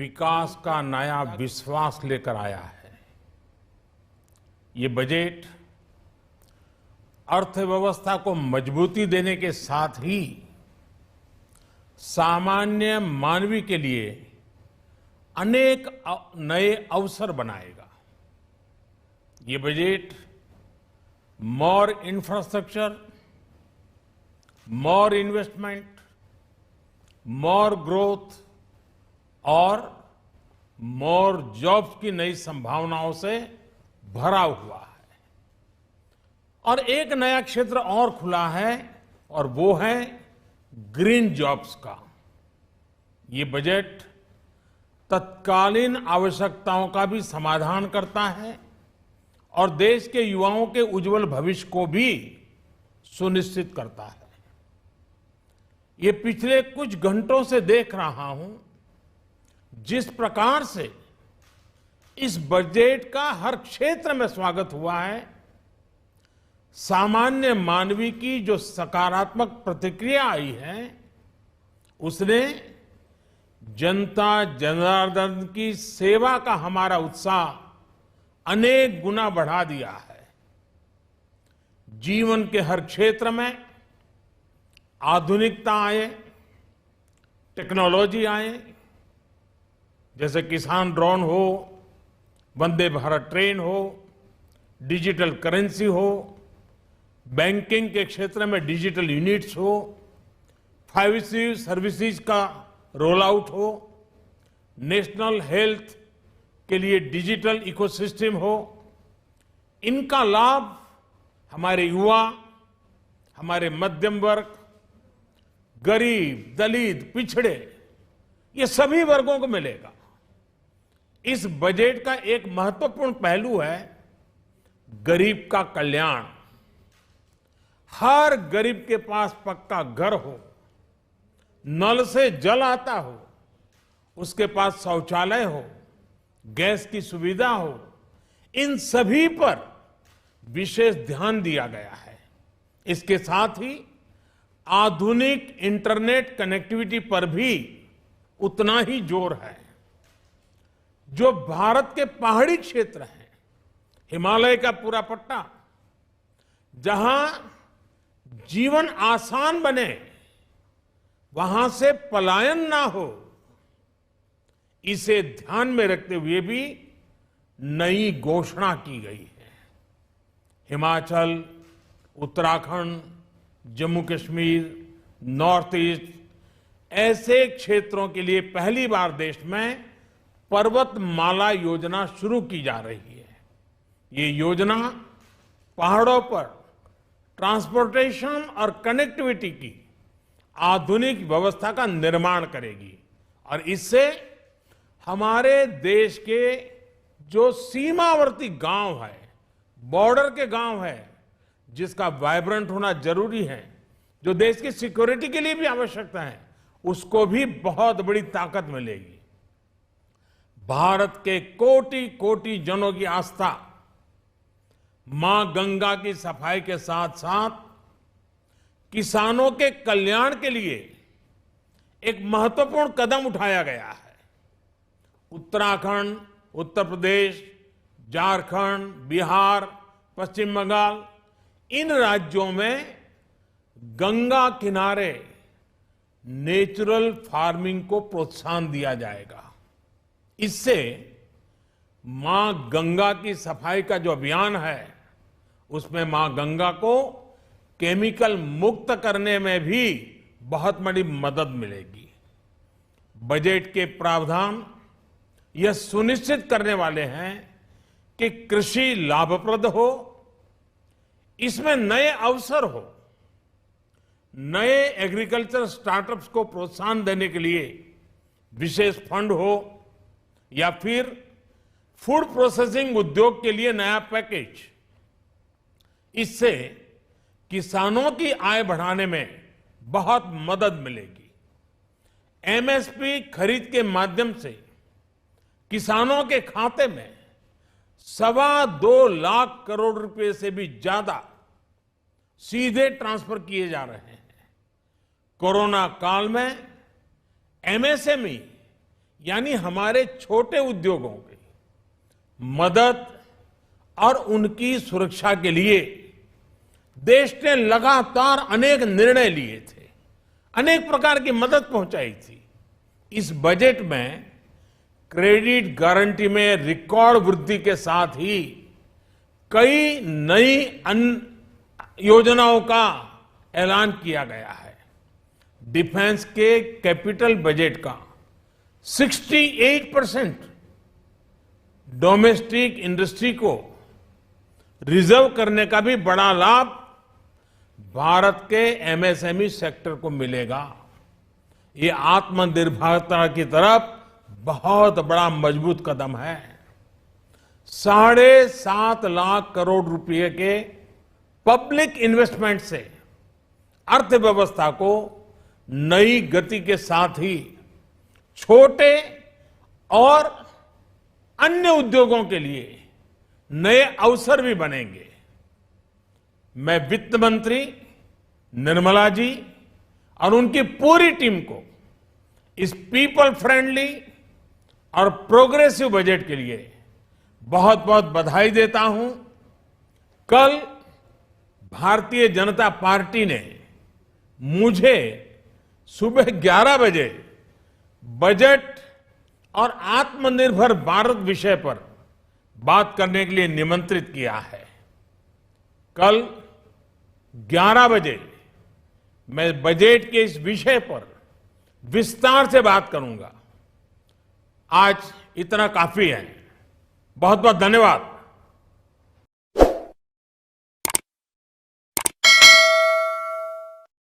विकास का नया विश्वास लेकर आया है। ये बजट अर्थव्यवस्था को मजबूती देने के साथ ही सामान्य मानव के लिए अनेक नए अवसर बनाएगा। ये बजट मोर इंफ्रास्ट्रक्चर, मोर इन्वेस्टमेंट, मोर ग्रोथ और मोर जॉब्स की नई संभावनाओं से भरा हुआ है। और एक नया क्षेत्र और खुला है और वो है ग्रीन जॉब्स का। ये बजट तत्कालीन आवश्यकताओं का भी समाधान करता है और देश के युवाओं के उज्जवल भविष्य को भी सुनिश्चित करता है। ये पिछले कुछ घंटों से देख रहा हूं जिस प्रकार से इस बजट का हर क्षेत्र में स्वागत हुआ है। सामान्य मानवी की जो सकारात्मक प्रतिक्रिया आई है उसने जनता जनार्दन की सेवा का हमारा उत्साह अनेक गुना बढ़ा दिया है। जीवन के हर क्षेत्र में आधुनिकता आए, टेक्नोलॉजी आए, जैसे किसान ड्रोन हो, वंदे भारत ट्रेन हो, डिजिटल करेंसी हो, बैंकिंग के क्षेत्र में डिजिटल यूनिट्स हो, 5G सर्विसेज का रोल आउट हो, नेशनल हेल्थ के लिए डिजिटल इकोसिस्टम हो। इनका लाभ हमारे युवा, हमारे मध्यम वर्ग, गरीब, दलित, पिछड़े, ये सभी वर्गों को मिलेगा। इस बजट का एक महत्वपूर्ण पहलू है गरीब का कल्याण। हर गरीब के पास पक्का घर हो, नल से जल आता हो, उसके पास शौचालय हो, गैस की सुविधा हो, इन सभी पर विशेष ध्यान दिया गया है। इसके साथ ही आधुनिक इंटरनेट कनेक्टिविटी पर भी उतना ही जोर है। जो भारत के पहाड़ी क्षेत्र हैं, हिमालय का पूरा पट्टा, जहां जीवन आसान बने, वहां से पलायन ना हो, इसे ध्यान में रखते हुए भी नई घोषणा की गई है। हिमाचल, उत्तराखंड, जम्मू कश्मीर, नॉर्थ ईस्ट, ऐसे क्षेत्रों के लिए पहली बार देश में पर्वतमाला योजना शुरू की जा रही है। ये योजना पहाड़ों पर ट्रांसपोर्टेशन और कनेक्टिविटी की आधुनिक व्यवस्था का निर्माण करेगी और इससे हमारे देश के जो सीमावर्ती गांव है, बॉर्डर के गांव है, जिसका वाइब्रेंट होना जरूरी है, जो देश की सिक्योरिटी के लिए भी आवश्यकता है, उसको भी बहुत बड़ी ताकत मिलेगी। भारत के कोटि कोटि जनों की आस्था मां गंगा की सफाई के साथ साथ किसानों के कल्याण के लिए एक महत्वपूर्ण कदम उठाया गया है। उत्तराखंड, उत्तर प्रदेश, झारखंड, बिहार, पश्चिम बंगाल, इन राज्यों में गंगा किनारे नेचुरल फार्मिंग को प्रोत्साहन दिया जाएगा। इससे मां गंगा की सफाई का जो अभियान है उसमें मां गंगा को केमिकल मुक्त करने में भी बहुत बड़ी मदद मिलेगी। बजट के प्रावधान यह सुनिश्चित करने वाले हैं कि कृषि लाभप्रद हो, इसमें नए अवसर हो, नए एग्रीकल्चर स्टार्टअप्स को प्रोत्साहन देने के लिए विशेष फंड हो या फिर फूड प्रोसेसिंग उद्योग के लिए नया पैकेज। इससे किसानों की आय बढ़ाने में बहुत मदद मिलेगी। एमएसपी खरीद के माध्यम से किसानों के खाते में 2.25 लाख करोड़ रुपए से भी ज्यादा सीधे ट्रांसफर किए जा रहे हैं। कोरोना काल में एमएसएमई यानी हमारे छोटे उद्योगों की मदद और उनकी सुरक्षा के लिए देश ने लगातार अनेक निर्णय लिए थे, अनेक प्रकार की मदद पहुंचाई थी। इस बजट में क्रेडिट गारंटी में रिकॉर्ड वृद्धि के साथ ही कई नई योजनाओं का ऐलान किया गया है। डिफेंस के कैपिटल बजट का 68% डोमेस्टिक इंडस्ट्री को रिजर्व करने का भी बड़ा लाभ भारत के एमएसएमई सेक्टर को मिलेगा। ये आत्मनिर्भरता की तरफ बहुत बड़ा मजबूत कदम है। 7.5 लाख करोड़ रुपए के पब्लिक इन्वेस्टमेंट से अर्थव्यवस्था को नई गति के साथ ही छोटे और अन्य उद्योगों के लिए नए अवसर भी बनेंगे। मैं वित्त मंत्री निर्मला जी और उनकी पूरी टीम को इस पीपल फ्रेंडली और प्रोग्रेसिव बजट के लिए बहुत बहुत बधाई देता हूं। कल भारतीय जनता पार्टी ने मुझे सुबह 11 बजे बजट और आत्मनिर्भर भारत विषय पर बात करने के लिए निमंत्रित किया है। कल 11 बजे मैं बजट के इस विषय पर विस्तार से बात करूंगा। आज इतना काफी है। बहुत बहुत धन्यवाद।